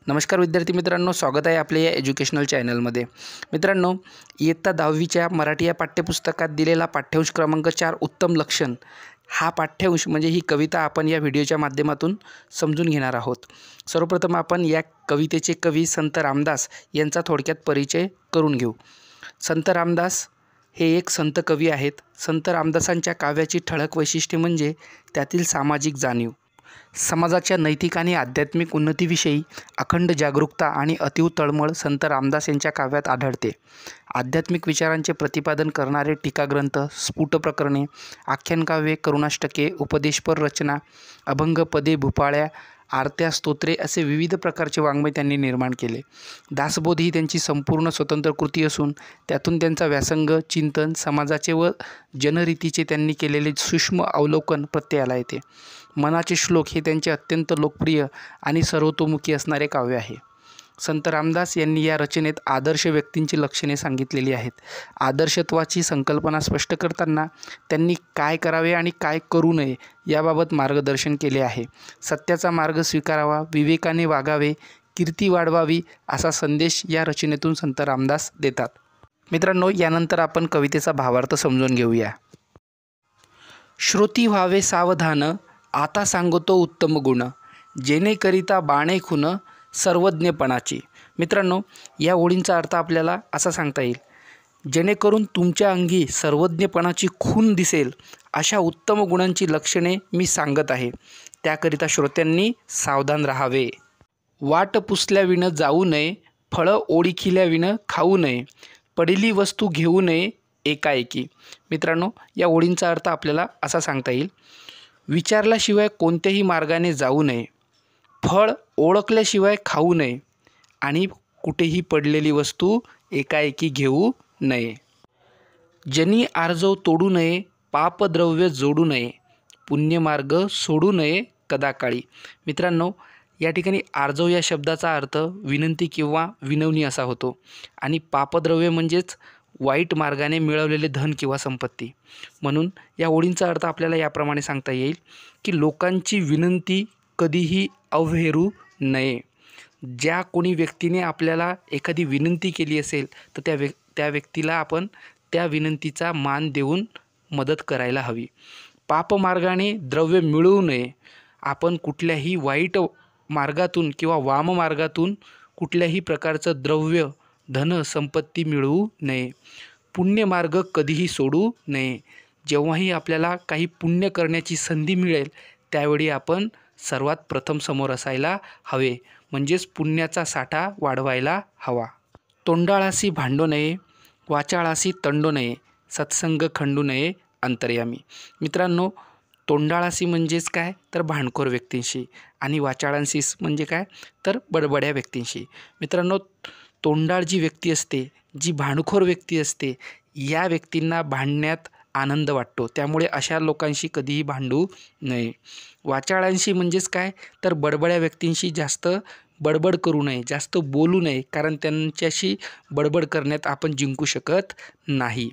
नमस्कार विद्यार्थी मित्रांनो, स्वागत आहे आपल्या या एज्युकेशनल चॅनलमध्ये। मित्रांनो, इयत्ता 10वीच्या मराठी या पाठ्यपुस्तकात दिलेला पाठ्यांश क्रमांक 4 उत्तम लक्षण हा पाठ्यांश म्हणजे ही कविता आपण या व्हिडिओच्या माध्यमातून समजून घेणार आहोत। सर्वप्रथम आपण या कवितेचे कवी संत रामदास यांचा थोडक्यात परिचय करून घेऊ। संत रामदास हे एक संत कवी आहेत। संत रामदासांच्या काव्याची ठळक वैशिष्ट्ये म्हणजे त्यातील सामाजिक जाणीव, समाजाच्या नैतिक आणि आध्यात्मिक उन्नतीविषयी अखंड जागरूकता आणि अतीव तळमळ संत रामदास यांच्या काव्यात आढळते। आध्यात्मिक विचारांचे प्रतिपादन करणारे टीकाग्रंथ, स्फुट प्रकरणे, आख्यानकाव्ये, करुणाष्टके, उपदेशपर रचना, अभंग, पदे, भूपाळ्या, आरत्या, स्तोत्रे असे विविध प्रकारचे वाङ्मय त्यांनी निर्माण केले। दासबोध ही त्यांची संपूर्ण स्वतंत्र कृती असून त्यातून त्यांचा व्यासंग, चिंतन, समाजाचे व जनरीतीचे त्यांनी केलेले सूक्ष्म अवलोकन प्रत्ययाला येते। मनाचे श्लोक हे त्यांचे अत्यंत लोकप्रिय आणि सर्वतोमुखी असणारे काव्य आहे। संत रामदास यांनी या रचनेत आदर्श व्यक्तींची लक्षणे सांगितलेली आहेत। आदर्शत्वाची संकल्पना स्पष्ट करताना त्यांनी काय करावे आणि काय करू नये याबाबत मार्गदर्शन केले आहे। सत्याचा मार्ग स्वीकारावा, विवेकाने वागावे, कीर्ती वाढवावी असा संदेश या रचनेतून संत रामदास देतात। मित्रांनो, यानंतर आपण कवितेचा भावार्थ समजून घेऊया। श्रोती व्हावे सावधान, आता सांगतो उत्तम गुण, जेणेकरिता बाणे खून सर्वज्ञपणाची। मित्रांनो, या ओळींचा अर्थ आपल्याला असा सांगता येईल, जेणेकरून तुमच्या अंगी सर्वज्ञपणाची खून दिसेल अशा उत्तम गुणांची लक्षणे मी सांगत आहे, त्याकरिता श्रोत्यांनी सावधान राहावे। वाट पुसल्याविण जाऊ नये, फळं ओळखिल्याविण खाऊ नये, पडली वस्तू घेऊ नये एकाएकी। मित्रांनो, या ओळींचा अर्थ आपल्याला असा सांगता येईल, विचारल्याशिवाय कोणत्याही मार्गाने जाऊ नये, फळ ओळखल्याशिवाय खाऊ नये आणि कुठेही पडलेली वस्तू एकाएकी घेऊ नये। जनी आर्जव तोडू नये, पापद्रव्य जोडू नये, पुण्यमार्ग सोडू नये कदाकाळी। मित्रांनो, या ठिकाणी आर्जव या शब्दाचा अर्थ विनंती किंवा विनवणी असा होतो आणि पापद्रव्य म्हणजेच वाईट मार्गाने मिळवलेले धन किंवा संपत्ती। म्हणून या ओळींचा अर्थ आपल्याला याप्रमाणे सांगता येईल की लोकांची विनंती कधीही अवहेरू नये। ज्या कोणी व्यक्तीने आपल्याला एखादी विनंती केली असेल तर त्या व्यक्तीला आपण त्या विनंतीचा मान देऊन मदत करायला हवी। पापमार्गाने द्रव्य मिळवू नये, आपण कुठल्याही वाईट मार्गातून किंवा वाम मार्गातून कुठल्याही प्रकारचं द्रव्य, धन, संपत्ती मिळवू नये। पुण्यमार्ग कधीही सोडू नये, जेव्हाही आपल्याला काही पुण्य करण्याची संधी मिळेल त्यावेळी आपण सर्वात प्रथम समोर असायला हवे, म्हणजेच पुण्याचा साठा वाढवायला हवा। तोंडाळासी भांडू नये, वाचाळासी तंडू नये, सत्संग खंडू नये अंतर्यामी। मित्रांनो, तोंडाळासी म्हणजेच काय तर भांडखोर व्यक्तींशी आणि वाचाळांशी म्हणजे काय तर बडबड्या व्यक्तींशी। मित्रांनो, तोंडाळ जी व्यक्ती असते, जी भांडखोर व्यक्ती असते, या व्यक्तींना भांडण्यात आनंद वाटतो, त्यामुळे अशा लोकांशी कधीही भांडू नये। वाचाळांशी म्हणजेच काय तर बडबड्या व्यक्तींशी जास्त बडबड करू नये, जास्त बोलू नये, कारण त्यांच्याशी बडबड करण्यात आपण जिंकू शकत नाही।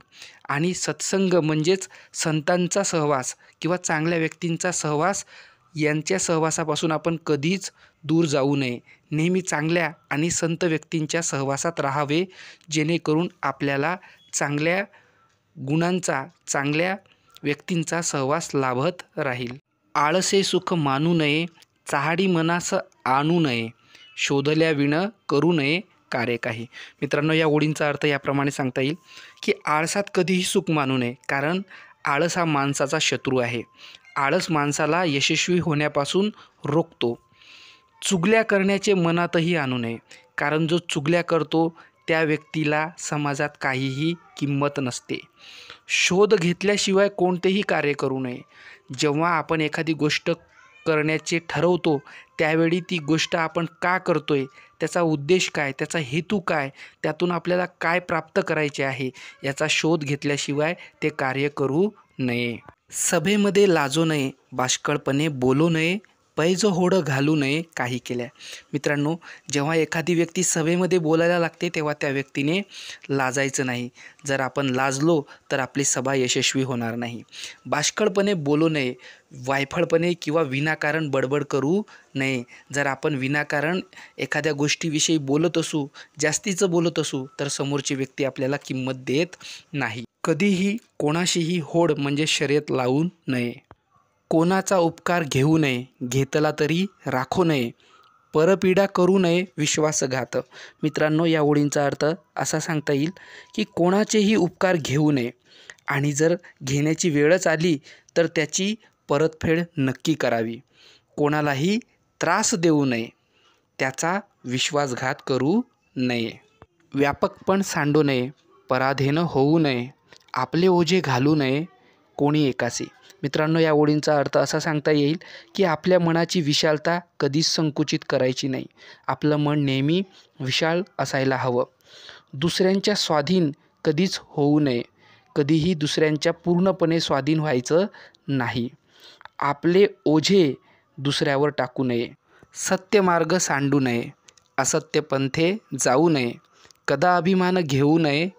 आणि सत्संग म्हणजेच संतांचा सहवास किंवा चांगल्या व्यक्तींचा सहवास, यांच्या सहवासापासून आपण कधीच दूर जाऊ नये। नेहमी चांगल्या आणि संत व्यक्तींच्या सहवासात राहावे, जेणेकरून आपल्याला चांगल्या गुणांचा, चांगल्या व्यक्तींचा सहवास लाभत राहील। आळसे सुख मानू नये, चहाडी मनास आणू नये, शोधल्याविण करू नये कार्य काही। मित्रांनो, या ओळींचा अर्थ याप्रमाणे सांगता येईल की आळसात कधीही सुख मानू नये, कारण आळस हा माणसाचा शत्रू आहे। आळस माणसाला यशस्वी होण्यापासून रोखतो। चुगल्या करण्याचे मनातही आणू नये, कारण जो चुगल्या करतो त्या व्यक्तीला समाजात काहीही किंमत नसते। शोध घेतल्याशिवाय कोणतेही कार्य करू नये, जेव्हा आपण एखादी गोष्ट करण्याचे ठरवतो त्यावेळी ती गोष्ट आपण का करतोय, त्याचा उद्देश काय, त्याचा हेतू काय, त्यातून आपल्याला काय प्राप्त करायचे आहे याचा शोध घेतल्याशिवाय ते कार्य करू नये। सभेमध्ये लाजू नये, बाष्कळपणे बोलू नये, पैज होडं घालू नये काही केल्या. मित्रांनो, जेव्हा एखादी व्यक्ती सभेमध्ये बोलायला लागते तेव्हा त्या व्यक्तीने लाजायचं नाही. जर आपण लाजलो तर आपली सभा यशस्वी होणार नाही. बाष्कळपणे बोलू नये, वायफळपणे किंवा विनाकारण बडबड करू नये. जर आपण विनाकारण एखाद्या गोष्टीविषयी बोलत असू, जास्तीचं बोलत असू, तर समोरची व्यक्ती आपल्याला किंमत देत नाही. कधीही कोणाशीही होड म्हणजे शर्यत लावू नये. कोणाचा उपकार घेऊ नये, घेतला तरी राखू नये. परपीडा करू नये, विश्वासघात. मित्रांनो, या ओळींचा अर्थ असा सांगता येईल की कोणाचेही उपकार घेऊ नये आणि जर घेण्याची वेळच आली तर त्याची परतफेड नक्की करावी. कोणालाही त्रास देऊ नये, त्याचा विश्वासघात करू नये. व्यापकपण सांडू नये, पराधीन होऊ नये. आपले ओझे घालू नये कोणी एकासी. मित्रांनो, या ओळींचा अर्थ असा सांगता येईल की आपल्या मनाची विशालता कधीच संकुचित करायची नाही. आपलं मन नेहमी विशाल असायला हवं. दुसऱ्यांच्या स्वाधीन कधीच होऊ नये. कधीही दुसऱ्यांच्या पूर्णपणे स्वाधीन व्हायचं नाही. आपले ओझे दुसऱ्यावर टाकू नये. सत्य मार्ग सांडू नये, असत्य पंथे जाऊ नये. कदा अभिमान घेऊ नये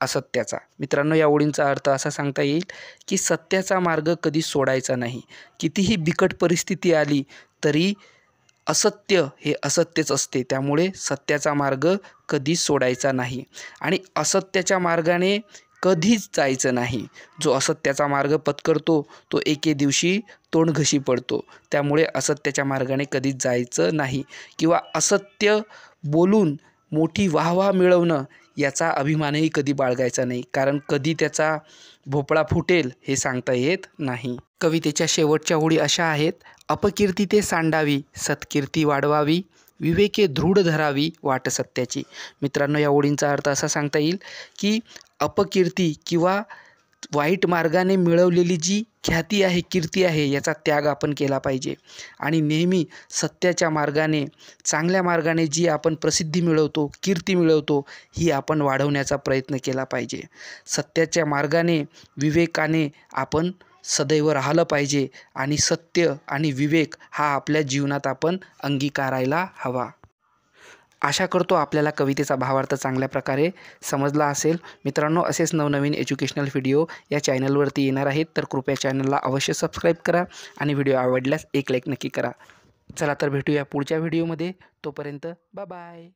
असत्याचा. मित्रांनो, या ओळींचा अर्थ असा सांगता येईल की सत्याचा मार्ग कधी सोडायचा नाही. कितीही बिकट परिस्थिती आली तरी असत्य हे असत्यच असते. त्यामुळे सत्याचा मार्ग कधीच सोडायचा नाही आणि असत्याच्या मार्गाने कधीच जायचं नाही. जो असत्याचा मार्ग पत्करतो तो एके दिवशी तोंडघशी पडतो. त्यामुळे असत्याच्या मार्गाने कधीच जायचं नाही किंवा असत्य बोलून मोठी वाहवा मिळवणं याचा अभिमानही कधी बाळगायचा नाही, कारण कधी त्याचा भोपळा फुटेल हे सांगता येत नाही. कवितेच्या शेवटच्या ओळी अशा आहेत. अपकीर्ती ते सांडावी, सत्कीर्ती वाढवावी. विवेके दृढ धरावी वाट सत्याची. मित्रांनो, या ओळींचा अर्थ असा सांगता येईल की अपकीर्ती किंवा वाईट मार्गाने मिळवलेली जी ख्याती आहे, कीर्ती आहे, याचा त्याग आपण केला पाहिजे आणि नेहमी सत्याच्या मार्गाने, चांगल्या मार्गाने जी आपण प्रसिद्धी मिळवतो, कीर्ती मिळवतो, ही आपण वाढवण्याचा प्रयत्न केला पाहिजे. सत्याच्या मार्गाने, विवेकाने आपण सदैव राहिलं पाहिजे आणि सत्य आणि विवेक हा आपल्या जीवनात आपण अंगीकारायला हवा. आशा करतो आपल्याला कवितेचा भावार्थ चांगल्या प्रकारे समजला असेल. मित्रांनो, असेच नवनवीन एज्युकेशनल व्हिडिओ या चॅनलवरती येणार आहेत, तर कृपया चॅनलला अवश्य सबस्क्राईब करा आणि व्हिडिओ आवडल्यास एक लाईक नक्की करा. चला तर भेटूया पुढच्या व्हिडिओमध्ये. तोपर्यंत बाय बाय.